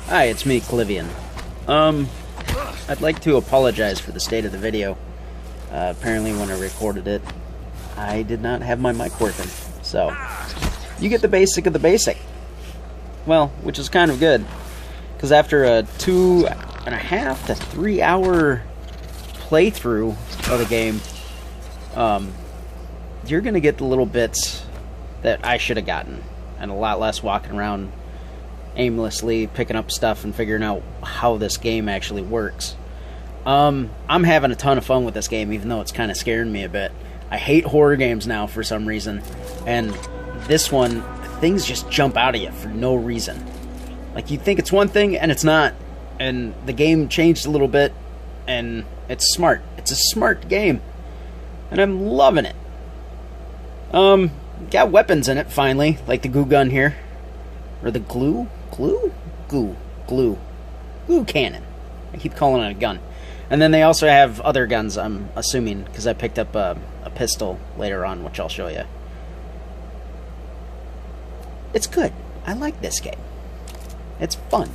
Hi, it's me, Clivian. I'd like to apologize for the state of the video. Apparently when I recorded it, I did not have my mic working. So, you get the basic of the basic. Well, which is kind of good. Because after a 2.5 to 3 hour playthrough of the game, you're going to get the little bits that I should have gotten. And a lot less walking around aimlessly picking up stuff and figuring out how this game actually works. I'm having a ton of fun with this game, even though it's kind of scaring me a bit. I hate horror games now for some reason, and this one, things just jump out at you for no reason. Like, you think it's one thing, and it's not. And the game changed a little bit, and it's smart. It's a smart game, and I'm loving it. Got weapons in it, finally, like the goo gun here. Or the glue cannon. I keep calling it a gun. And then they also have other guns, I'm assuming, because I picked up a pistol later on, which I'll show you. It's good. I like this game. It's fun.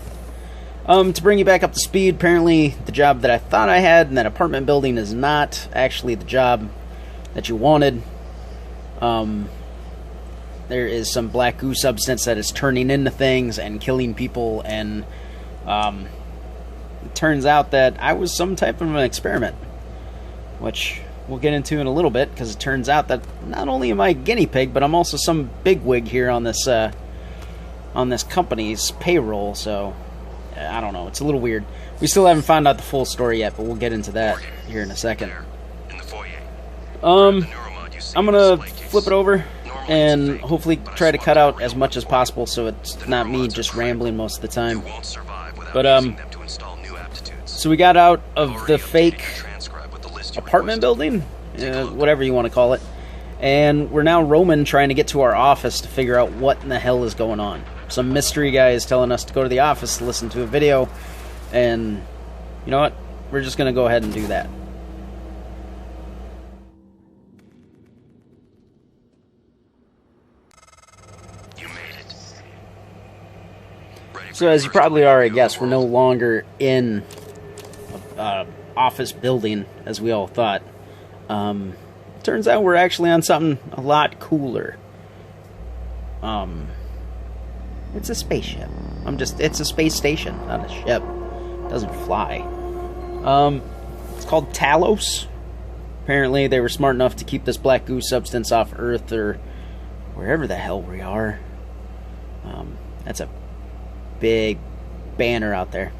To bring you back up to speed, apparently the job that I thought I had in that apartment building is not actually the job that you wanted. There is some black goo substance that is turning into things and killing people, and it turns out that I was some type of an experiment, which we'll get into in a little bit, because it turns out that not only am I a guinea pig, but I'm also some bigwig here on this company's payroll, so I don't know, it's a little weird. We still haven't found out the full story yet, but we'll get into that here in a second. I'm gonna flip it over and hopefully try to cut out as much as possible so it's not me just rambling most of the time. But, so we got out of the fake apartment building, whatever you want to call it, and we're now roaming trying to get to our office to figure out what in the hell is going on. Some mystery guy is telling us to go to the office to listen to a video, and you know what? We're just going to go ahead and do that. So as you probably already guessed, we're no longer in an office building, as we all thought. Turns out we're actually on something a lot cooler. It's a spaceship. It's a space station, not a ship. It doesn't fly. It's called Talos. Apparently they were smart enough to keep this black goo substance off Earth, or wherever the hell we are. That's a big banner out there.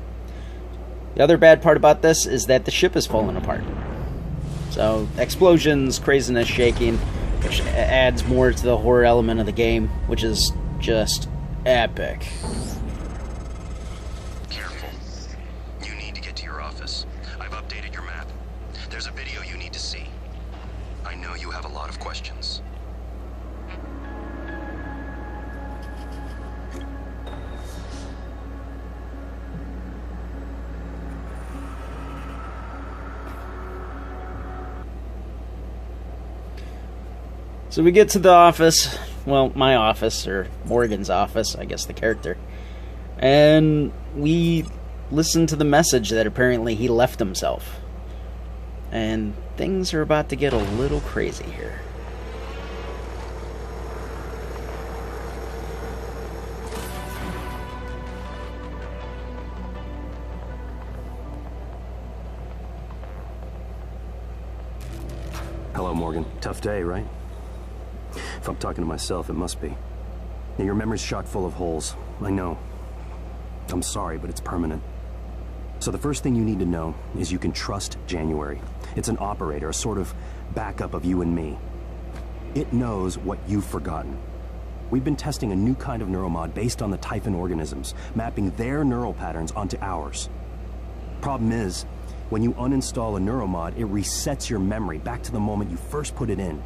The other bad part about this is that the ship is falling apart. So, explosions, craziness, shaking, which adds more to the horror element of the game, which is just epic. Careful. You need to get to your office. I've updated your map. There's a video you need to see. I know you have a lot of questions. So we get to the office, well, my office, or Morgan's office, I guess the character, and we listen to the message that apparently he left himself. And things are about to get a little crazy here. Hello, Morgan. Tough day, right? If I'm talking to myself, it must be. Now, your memory's chock full of holes. I know. I'm sorry, but it's permanent. So the first thing you need to know is you can trust January. It's an operator, a sort of backup of you and me. It knows what you've forgotten. We've been testing a new kind of neuromod based on the Typhon organisms, mapping their neural patterns onto ours. Problem is, when you uninstall a neuromod, it resets your memory back to the moment you first put it in.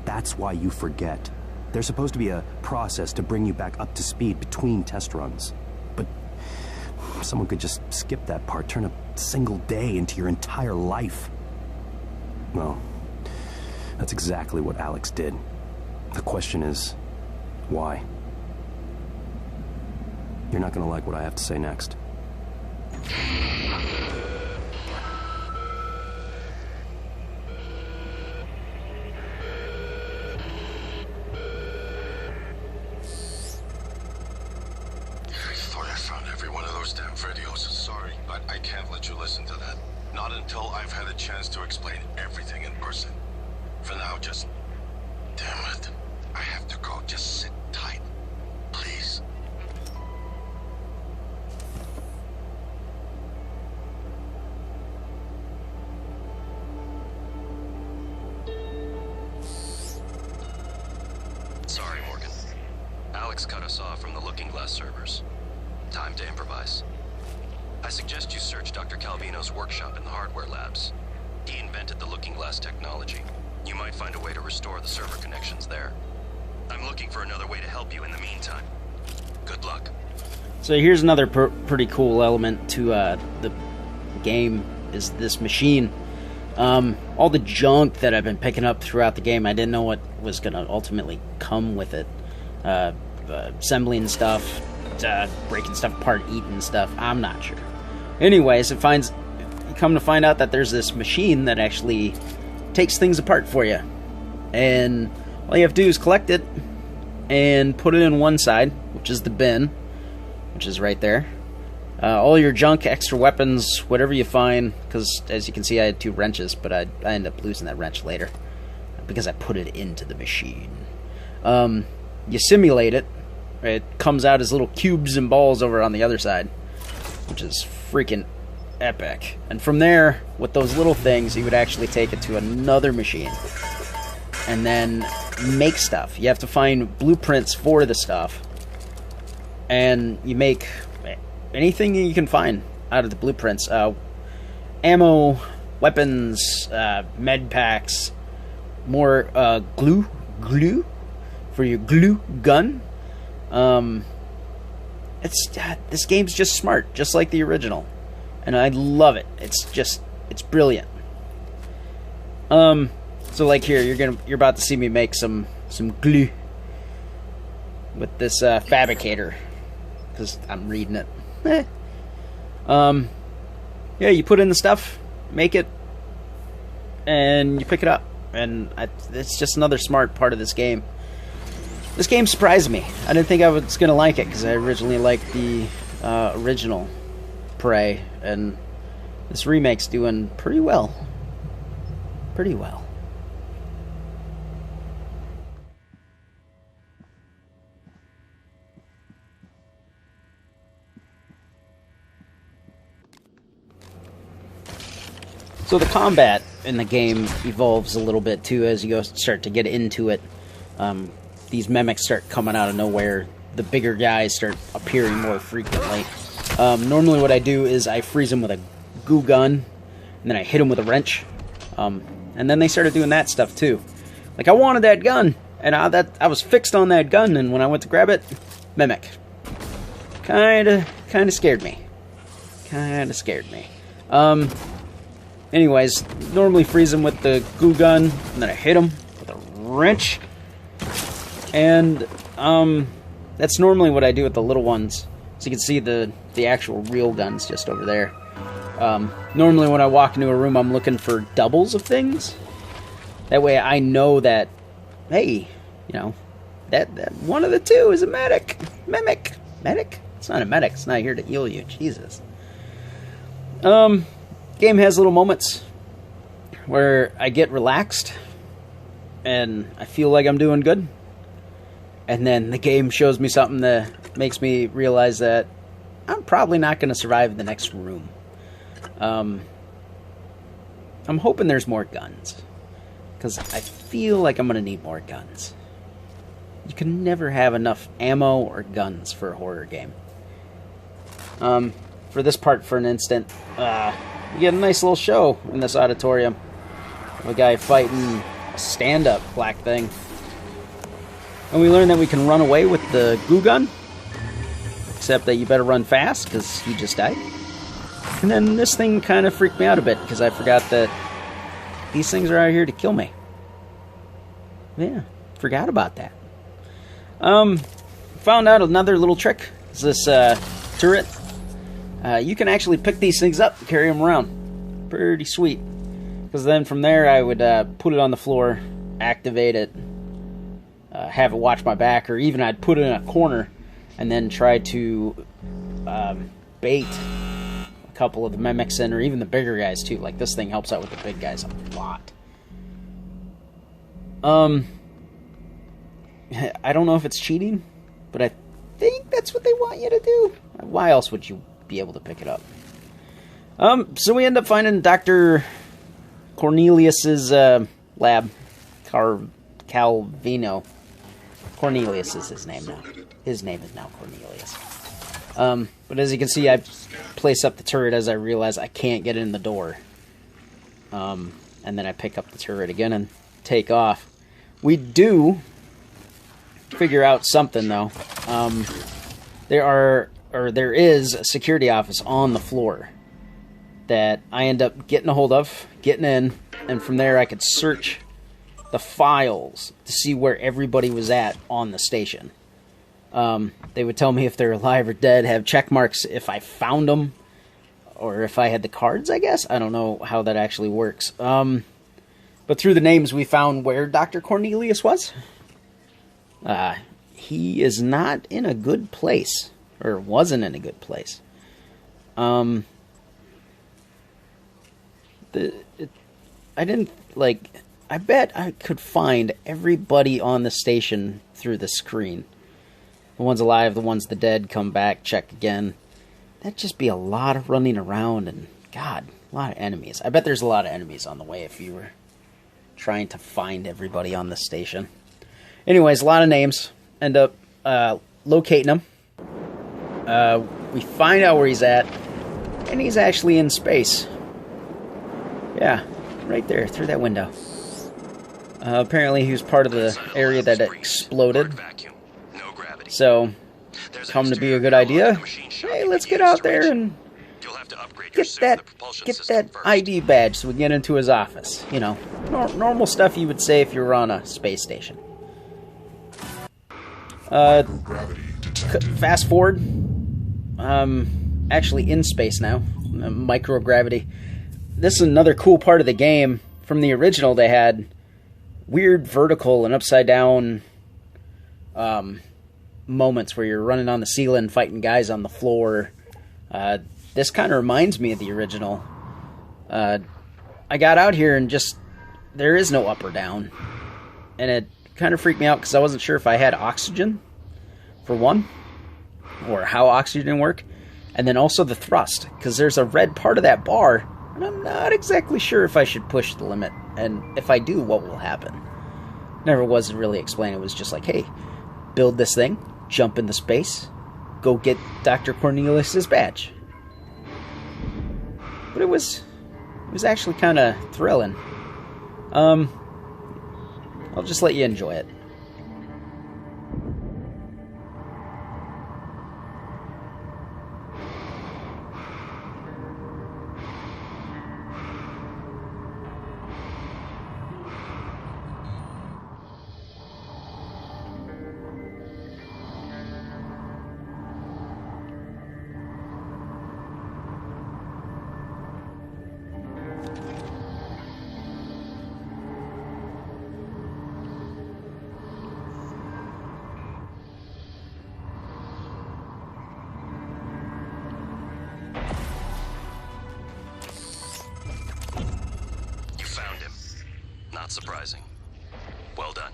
That's why you forget. There's supposed to be a process to bring you back up to speed between test runs. But someone could just skip that part, turn a single day into your entire life. Well, that's exactly what Alex did. The question is, why? You're not gonna like what I have to say next. Sorry, but I can't let you listen to that. Not until I've had a chance to explain everything in person. For now, just... Damn it. I have to go. Just sit tight. Please. Sorry, Morgan. Alex cut us off from the Looking Glass servers. Time to improvise. I suggest you search Dr. Calvino's workshop in the hardware labs. He invented the Looking Glass technology. You might find a way to restore the server connections there. I'm looking for another way to help you in the meantime. Good luck. So here's another pretty cool element to the game, is this machine. All the junk that I've been picking up throughout the game, I didn't know what was going to ultimately come with it. Assembling stuff, breaking stuff apart, eating stuff, I'm not sure. Anyways, you come to find out that there's this machine that actually takes things apart for you. And all you have to do is collect it and put it in one side, which is the bin, which is right there. All your junk, extra weapons, whatever you find, because as you can see I had 2 wrenches, but I ended up losing that wrench later because I put it into the machine. You simulate it. It comes out as little cubes and balls over on the other side, which is freaking epic. And from there, with those little things, you would actually take it to another machine and then make stuff. You have to find blueprints for the stuff, and you make anything you can find out of the blueprints. Ammo, weapons, med packs, more glue for your glue gun. This game's just smart, just like the original, and I love it. It's brilliant. So like here, you're about to see me make some glue with this fabricator, because I'm reading it. Yeah, you put in the stuff, make it, and you pick it up, and it's just another smart part of this game. This game surprised me. I didn't think I was going to like it, because I originally liked the original Prey, and this remake's doing pretty well. Pretty well. So the combat in the game evolves a little bit too as you start to get into it. These mimics start coming out of nowhere. The bigger guys start appearing more frequently. Normally what I do is I freeze them with a goo gun, and then I hit them with a wrench. And then they started doing that stuff too. Like, I wanted that gun, and I was fixed on that gun, and when I went to grab it, mimic. Kinda scared me. Anyways, normally freeze them with the goo gun, and then I hit them with a wrench. And that's normally what I do with the little ones. So you can see the actual real guns just over there. Normally when I walk into a room, I'm looking for doubles of things. That way I know that, hey, you know, that one of the two is a medic. Medic? It's not a medic. It's not here to heal you. Jesus. Game has little moments where I get relaxed and I feel like I'm doing good. And then the game shows me something that makes me realize that I'm probably not going to survive the next room. I'm hoping there's more guns, because I feel like I'm going to need more guns. You can never have enough ammo or guns for a horror game. For this part, for an instant, you get a nice little show in this auditorium of a guy fighting a stand-up black thing. And we learn that we can run away with the goo gun, except that you better run fast, because he just died. And then this thing kind of freaked me out a bit, because I forgot that these things are out here to kill me. Yeah, forgot about that. Found out another little trick. is this turret. You can actually pick these things up and carry them around. Pretty sweet. Because then from there I would put it on the floor, activate it, have it watch my back, or even I'd put it in a corner and then try to bait a couple of the mimics in, or even the bigger guys too. Like this thing helps out with the big guys a lot. I don't know if it's cheating, but I think that's what they want you to do. Why else would you be able to pick it up? So we end up finding Dr. Cornelius's lab. Calvino. Cornelius is his name now. His name is now Cornelius. But as you can see, I place up the turret as I realize I can't get in the door. And then I pick up the turret again and take off. We do figure out something, though. There is a security office on the floor that I end up getting a hold of, getting in, and from there I could search the files to see where everybody was at on the station. They would tell me if they're alive or dead, have check marks if I found them, or if I had the cards, I guess. I don't know how that actually works. But through the names, we found where Dr. Cornelius was. He is not in a good place, or wasn't in a good place. I bet I could find everybody on the station through the screen. The ones alive, the ones the dead, come back, check again. That'd just be a lot of running around, and God, a lot of enemies. I bet there's a lot of enemies on the way if you were trying to find everybody on the station. Anyways, a lot of names. End up locating him. We find out where he's at, and he's actually in space. Yeah, right there, through that window. Apparently he was part of the area that exploded. So, come to be a good idea. Hey, let's get out there and get that ID badge so we can get into his office. You know, normal stuff you would say if you were on a space station. Fast forward. Actually in space now. Microgravity. This is another cool part of the game. From the original, they had weird vertical and upside down moments where you're running on the ceiling fighting guys on the floor. This kind of reminds me of the original. I got out here and just there is no up or down, and it kind of freaked me out because I wasn't sure if I had oxygen for one, or how oxygen worked, and then also the thrust, because there's a red part of that bar and I'm not exactly sure if I should push the limit, and if I do, what will happen. Never was really explained. It was just like, hey, build this thing, jump into space, go get Dr. Cornelius's badge. But it was actually kind of thrilling. I'll just let you enjoy it. Not surprising. Well done.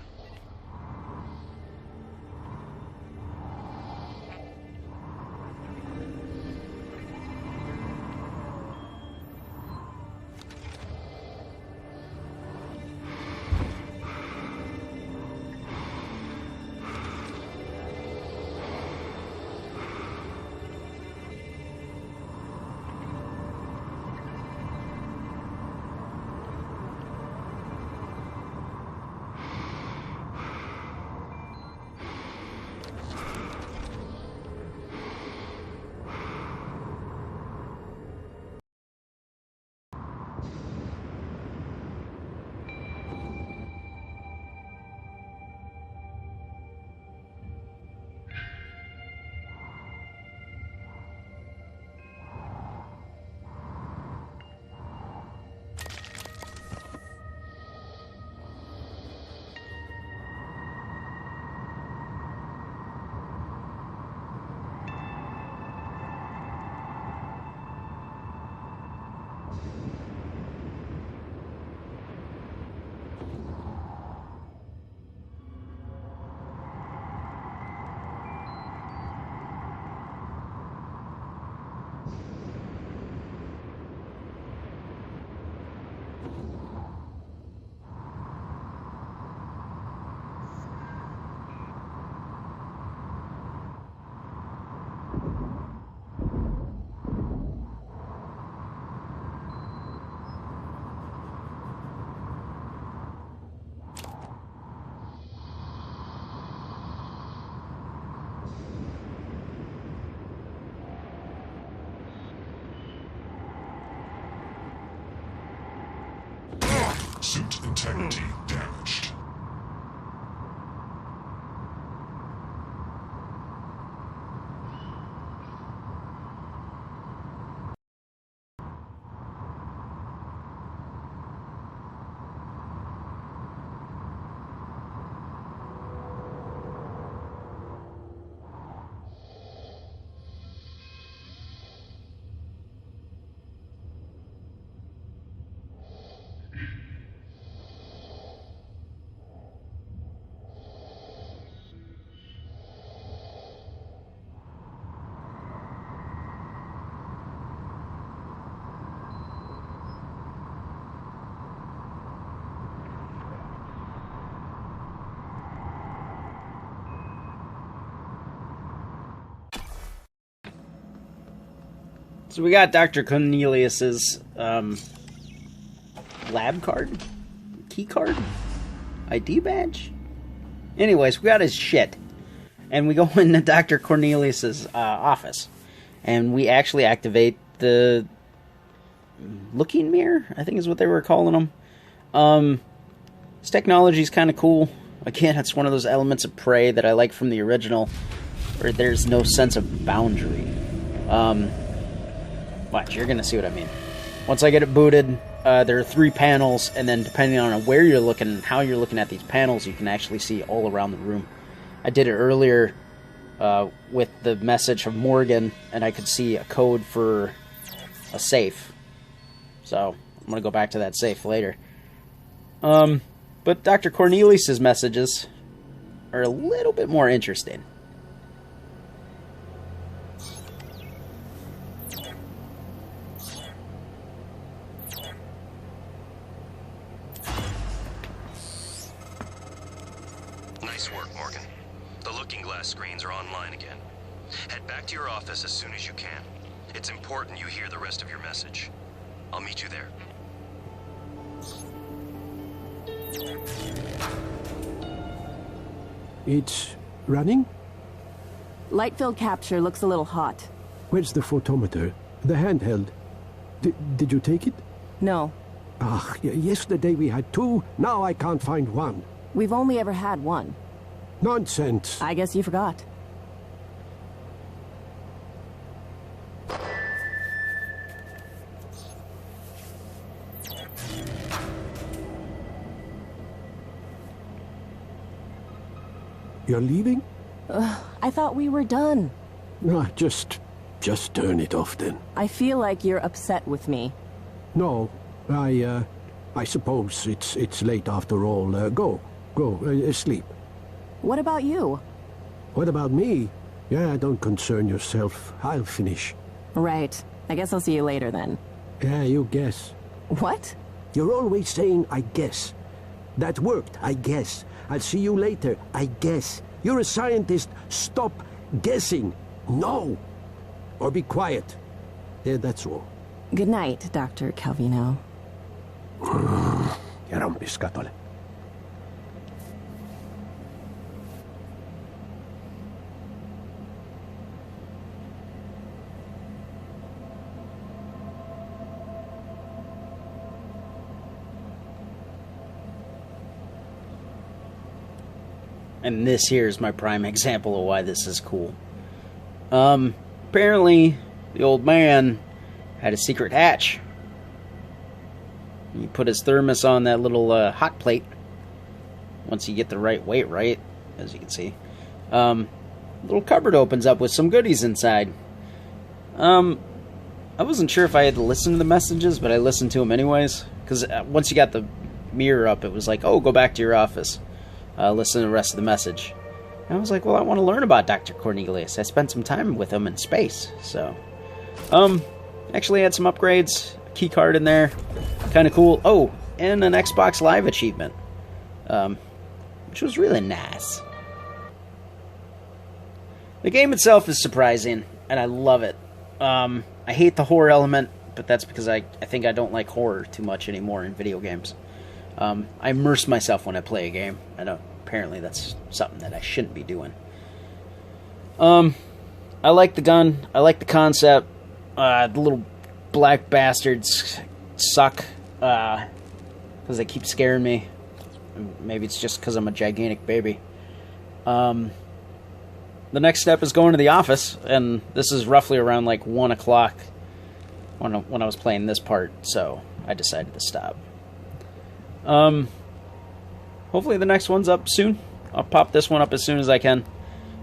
Suit integrity damaged. So we got Dr. Cornelius's lab card? Key card? ID badge? Anyways, we got his shit. And we go into Dr. Cornelius's office. And we actually activate the looking mirror, I think is what they were calling them. This technology's kind of cool. Again, it's one of those elements of Prey that I like from the original, where there's no sense of boundary. Watch, you're gonna see what I mean. Once I get it booted, there are 3 panels, and then depending on where you're looking and how you're looking at these panels, you can actually see all around the room. I did it earlier with the message of Morgan, and I could see a code for a safe. So, I'm gonna go back to that safe later. But Dr. Cornelius's messages are a little bit more interesting. Nice work, Morgan. The looking glass screens are online again. Head back to your office as soon as you can. It's important you hear the rest of your message. I'll meet you there. It's running? Light field capture looks a little hot. Where's the photometer? The handheld. Did you take it? No, Ah, yesterday we had 2, now I can't find 1. we've only ever had one. Nonsense. I guess you forgot. You're leaving? I thought we were done. No, just turn it off then. I feel like you're upset with me. No, I suppose it's late after all. Go, sleep. What about you? What about me? Yeah, don't concern yourself. I'll finish. Right. I guess I'll see you later then. Yeah, you guess. What? You're always saying, I guess. That worked, I guess. I'll see you later, I guess. You're a scientist. Stop guessing. No. Or be quiet. Yeah, that's all. Good night, Dr. Calvino. Ja rompiskatole. And this here is my prime example of why this is cool. Apparently, the old man had a secret hatch. He put his thermos on that little hot plate. Once you get the right weight right, as you can see. Little cupboard opens up with some goodies inside. I wasn't sure if I had to listen to the messages, but I listened to them anyways. Because once you got the mirror up, it was like, oh, go back to your office. Listen to the rest of the message. And I was like, well, I want to learn about Dr. Cornelius. I spent some time with him in space, so. Actually had some upgrades. A key card in there. Kind of cool. Oh, and an Xbox Live achievement. Which was really nice. The game itself is surprising, and I love it. I hate the horror element, but that's because I think I don't like horror too much anymore in video games. I immerse myself when I play a game. I know apparently that's something that I shouldn't be doing. I like the gun. I like the concept. The little black bastards suck. because they keep scaring me. Maybe it's just because I'm a gigantic baby. The next step is going to the office, and this is roughly around like 1 o'clock when I was playing this part, so I decided to stop. Hopefully the next one's up soon. I'll pop this one up as soon as I can,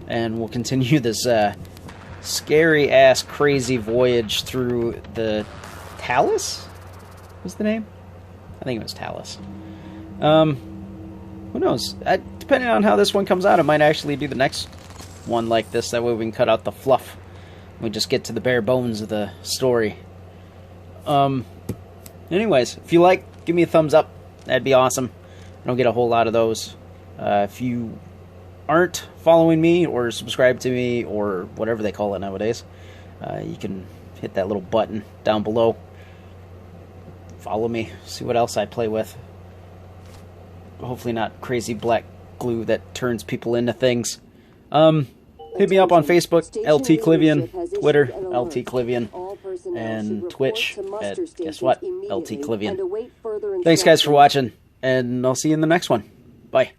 and we'll continue this scary-ass, crazy voyage through the Talus? What's the name? I think it was Talus. Who knows? Depending on how this one comes out, it might actually be the next one like this. That way we can cut out the fluff. We just get to the bare bones of the story. Anyways, if you like, give me a thumbs up. That'd be awesome. I don't get a whole lot of those. If you aren't following me or subscribe to me or whatever they call it nowadays, you can hit that little button down below. Follow me. See what else I play with. Hopefully not crazy black glue that turns people into things. Hit me up on Facebook, LT Clivian, Twitter, LT Clivian, and Twitch at, guess what, LT Clivian. Thanks guys for watching, and I'll see you in the next one. Bye.